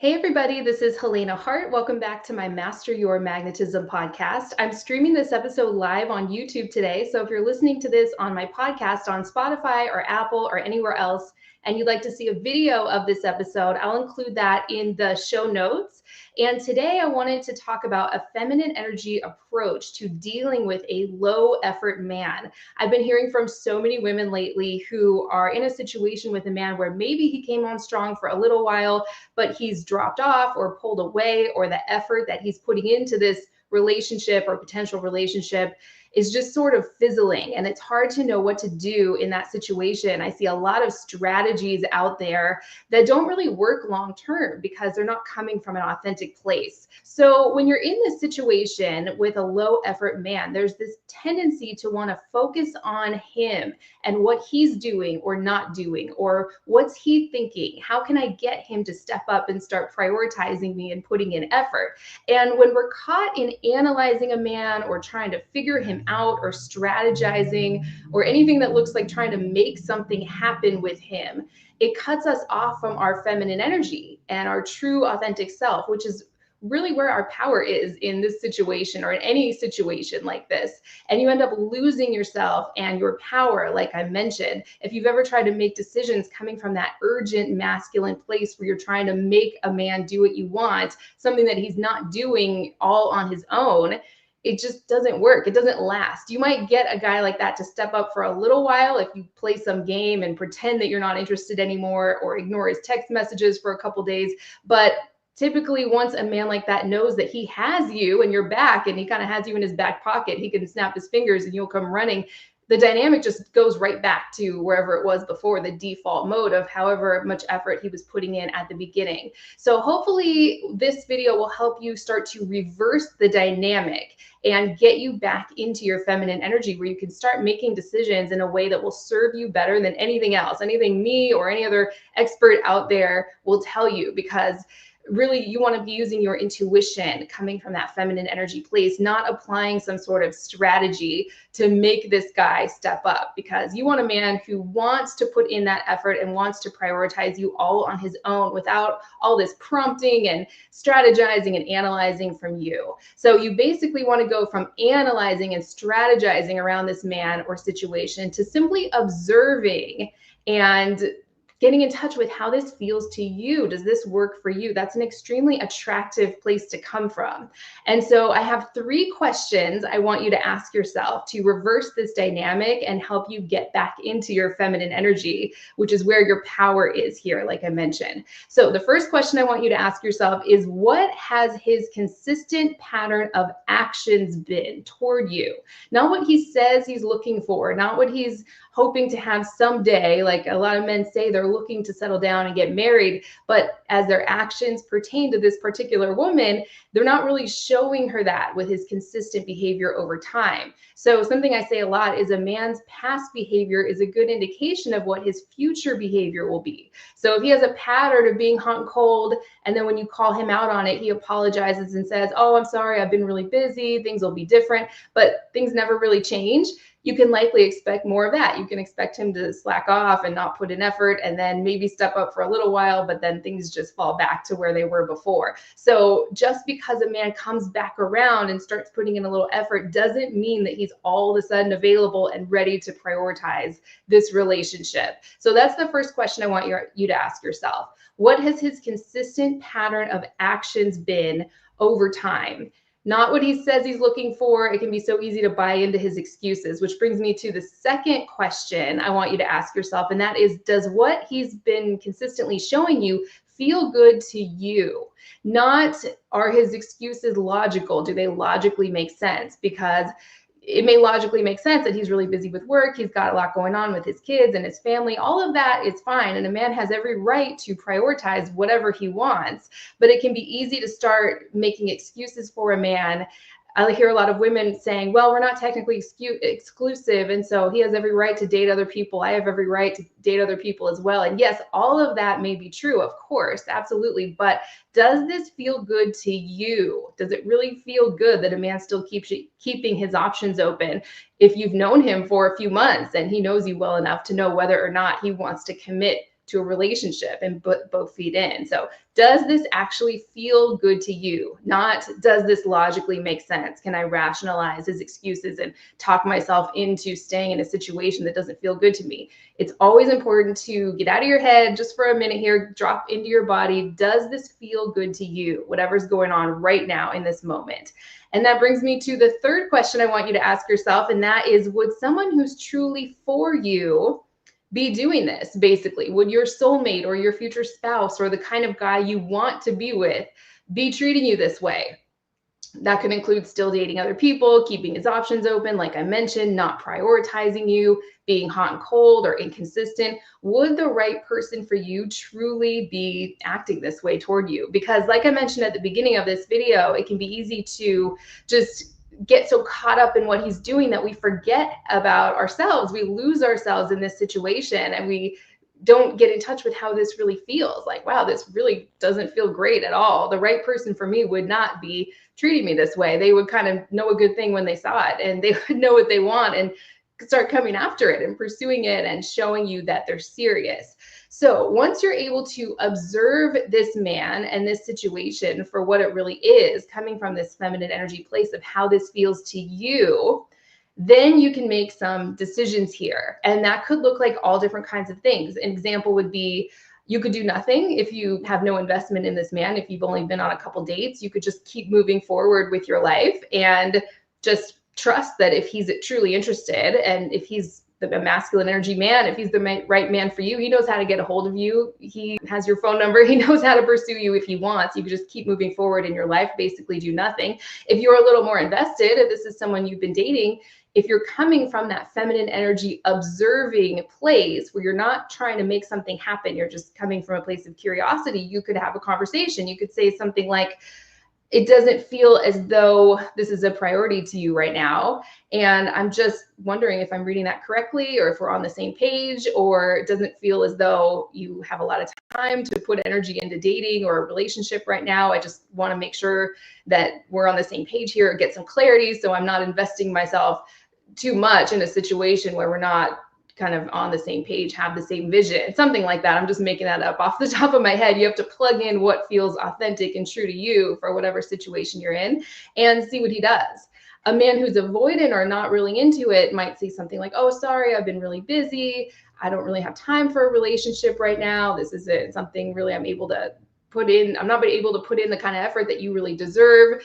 Hey everybody, this is Helena Hart. Welcome back to my Master Your Magnetism podcast. I'm streaming this episode live on YouTube today. So if you're listening to this on my podcast on Spotify or Apple or anywhere else, and you'd like to see a video of this episode, I'll include that in the show notes. And today I wanted to talk about a feminine energy approach to dealing with a low effort man. I've been hearing from so many women lately who are in a situation with a man where maybe he came on strong for a little while, but he's dropped off or pulled away, or the effort that he's putting into this relationship or potential relationship is just sort of fizzling, and it's hard to know what to do in that situation. I see a lot of strategies out there that don't really work long term because they're not coming from an authentic place. So when you're in this situation with a low effort man, there's this tendency to want to focus on him and what he's doing or not doing, or what's he thinking? How can I get him to step up and start prioritizing me and putting in effort? And when we're caught in analyzing a man or trying to figure him out or strategizing or anything that looks like trying to make something happen with him, it cuts us off from our feminine energy and our true authentic self, which is really where our power is in this situation or in any situation like this. And you end up losing yourself and your power, like I mentioned. If you've ever tried to make decisions coming from that urgent masculine place where you're trying to make a man do what you want, something that he's not doing all on his own, it just doesn't work. It doesn't last. You might get a guy like that to step up for a little while if you play some game and pretend that you're not interested anymore or ignore his text messages for a couple days. But typically, once a man like that knows that he has you and you're back and he kind of has you in his back pocket, he can snap his fingers and you'll come running. The dynamic just goes right back to wherever it was before, the default mode of however much effort he was putting in at the beginning. So hopefully this video will help you start to reverse the dynamic and get you back into your feminine energy, where you can start making decisions in a way that will serve you better than anything else, anything me or any other expert out there will tell you. Because really, you want to be using your intuition coming from that feminine energy place, not applying some sort of strategy to make this guy step up, because you want a man who wants to put in that effort and wants to prioritize you all on his own without all this prompting and strategizing and analyzing from you. So you basically want to go from analyzing and strategizing around this man or situation to simply observing and getting in touch with how this feels to you. Does this work for you? That's an extremely attractive place to come from. And so I have 3 questions I want you to ask yourself to reverse this dynamic and help you get back into your feminine energy, which is where your power is here, like I mentioned. So the first question I want you to ask yourself is, what has his consistent pattern of actions been toward you? Not what he says he's looking for, not what he's hoping to have someday. Like a lot of men say they're looking to settle down and get married, but as their actions pertain to this particular woman, they're not really showing her that with his consistent behavior over time. So something I say a lot is a man's past behavior is a good indication of what his future behavior will be. So if he has a pattern of being hot and cold, and then when you call him out on it, he apologizes and says, "Oh, I'm sorry, I've been really busy, things will be different," but things never really change, you can likely expect more of that. You can expect him to slack off and not put in effort and then maybe step up for a little while, but then things just fall back to where they were before. So just because a man comes back around and starts putting in a little effort doesn't mean that he's all of a sudden available and ready to prioritize this relationship. So that's the first question I want you to ask yourself. What has his consistent pattern of actions been over time? Not what he says he's looking for. It can be so easy to buy into his excuses, which brings me to the second question I want you to ask yourself, and that is, does what he's been consistently showing you feel good to you? Not, are his excuses logical? Do they logically make sense? Because it may logically make sense that he's really busy with work, he's got a lot going on with his kids and his family. All of that is fine, and a man has every right to prioritize whatever he wants. But it can be easy to start making excuses for a man. I hear a lot of women saying, well, we're not technically exclusive, and so he has every right to date other people. I have every right to date other people as well. And yes, all of that may be true, of course, absolutely. But does this feel good to you? Does it really feel good that a man still keeps keeping his options open if you've known him for a few months and he knows you well enough to know whether or not he wants to commit to a relationship and both feed in. So does this actually feel good to you? Not does this logically make sense? Can I rationalize his excuses and talk myself into staying in a situation that doesn't feel good to me? It's always important to get out of your head just for a minute here, drop into your body. Does this feel good to you? Whatever's going on right now in this moment. And that brings me to the third question I want you to ask yourself, and that is, would someone who's truly for you be doing this? Basically, would your soulmate or your future spouse or the kind of guy you want to be with be treating you this way? That could include still dating other people, keeping his options open, like I mentioned, not prioritizing you, being hot and cold or inconsistent. Would the right person for you truly be acting this way toward you? Because like I mentioned at the beginning of this video, it can be easy to just get so caught up in what he's doing that we forget about ourselves. We lose ourselves in this situation and we don't get in touch with how this really feels. Like, wow, this really doesn't feel great at all. The right person for me would not be treating me this way. They would kind of know a good thing when they saw it, and they would know what they want and start coming after it and pursuing it and showing you that they're serious. So once you're able to observe this man and this situation for what it really is, coming from this feminine energy place of how this feels to you, then you can make some decisions here. And that could look like all different kinds of things. An example would be, you could do nothing if you have no investment in this man. If you've only been on a couple dates, you could just keep moving forward with your life and just trust that if he's truly interested and if he's the masculine energy man, if he's the right man for you, he knows how to get a hold of you. He has your phone number. He knows how to pursue you if he wants. You can just keep moving forward in your life, basically do nothing. If you're a little more invested, if this is someone you've been dating, if you're coming from that feminine energy observing place where you're not trying to make something happen, you're just coming from a place of curiosity, you could have a conversation. You could say something like, it doesn't feel as though this is a priority to you right now. And I'm just wondering if I'm reading that correctly, or if we're on the same page, or it doesn't feel as though you have a lot of time to put energy into dating or a relationship right now. I just want to make sure that we're on the same page here, get some clarity, so I'm not investing myself too much in a situation where we're not kind of on the same page, have the same vision, something like that. I'm just making that up off the top of my head. You have to plug in what feels authentic and true to you for whatever situation you're in and see what he does. A man who's avoidant or not really into it might say something like, oh, sorry, I've been really busy. I don't really have time for a relationship right now. This isn't something really I'm able to put in. I'm not able to put in the kind of effort that you really deserve.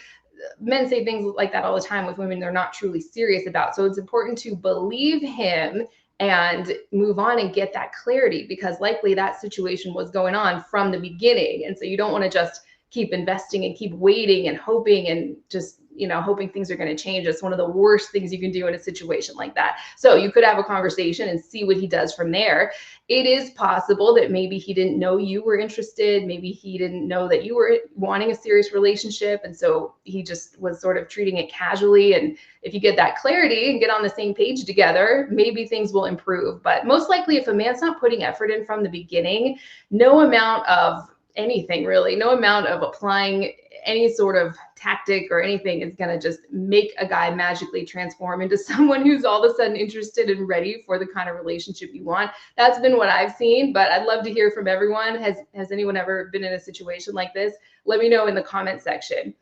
Men say things like that all the time with women they're not truly serious about. So it's important to believe him and move on and get that clarity, because likely that situation was going on from the beginning. And so you don't want to just keep investing and keep waiting and hoping and just, hoping things are going to change. It's one of the worst things you can do in a situation like that. So you could have a conversation and see what he does from there. It is possible that maybe he didn't know you were interested. Maybe he didn't know that you were wanting a serious relationship. And so he just was sort of treating it casually. And if you get that clarity and get on the same page together, maybe things will improve. But most likely, if a man's not putting effort in from the beginning, no amount of anything really, no amount of applying any sort of tactic or anything is going to just make a guy magically transform into someone who's all of a sudden interested and ready for the kind of relationship you want. That's been what I've seen, but I'd love to hear from everyone. Has anyone ever been in a situation like this? Let me know in the comment section.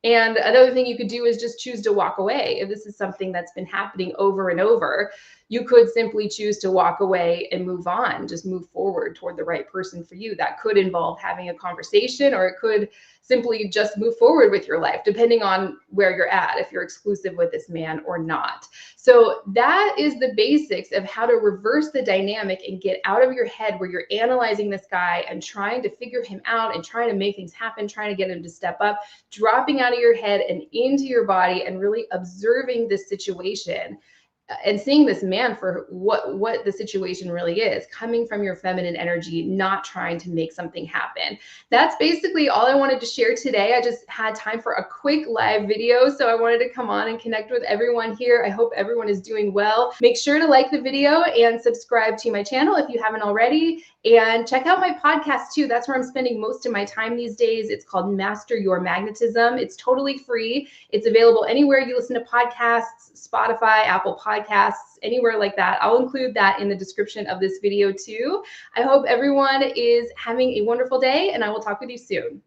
And another thing you could do is just choose to walk away. If this is something that's been happening over and over, you could simply choose to walk away and move on, just move forward toward the right person for you. That could involve having a conversation, or it could simply just move forward with your life, depending on where you're at, if you're exclusive with this man or not. So that is the basics of how to reverse the dynamic and get out of your head where you're analyzing this guy and trying to figure him out and trying to make things happen, trying to get him to step up, dropping out of your head and into your body and really observing this situation and seeing this man for what the situation really is, coming from your feminine energy, not trying to make something happen. That's basically all I wanted to share today. I just had time for a quick live video, so I wanted to come on and connect with everyone here. I hope everyone is doing well. Make sure to like the video and subscribe to my channel if you haven't already. And check out my podcast too. That's where I'm spending most of my time these days. It's called Master Your Magnetism. It's totally free. It's available anywhere you listen to podcasts, Spotify, Apple Podcasts, Podcasts, anywhere like that. I'll include that in the description of this video too. I hope everyone is having a wonderful day, and I will talk with you soon.